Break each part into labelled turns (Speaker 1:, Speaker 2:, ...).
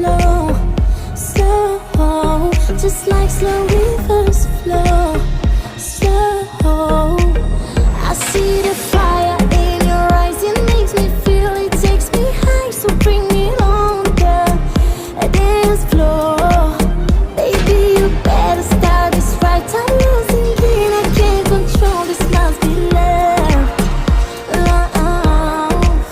Speaker 1: slow, slow, just like slow rivers flow, slow. I see the fire in your eyes, it makes me feel, it takes me high, so bring it on, girl. A dance floor, baby, you better start this right. I'm losing it, I can't control this, must be love, love.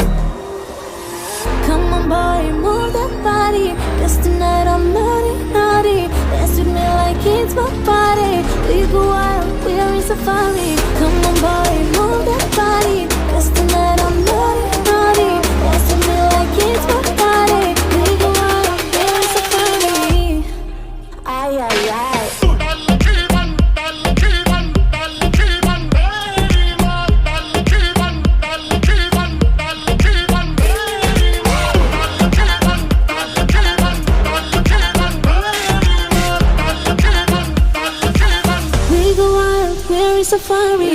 Speaker 1: Come on, boy, move that body, 'cause tonight I'm naughty, naughty. Dance with me like it's my party. We go wild, we are in safari. Come on, boy, move that body, 'cause tonight I'm naughty, naughty. Dance with me like it's my party. We go wild, we are in safari. Ay, ay, ay. We go wild, we're in safari.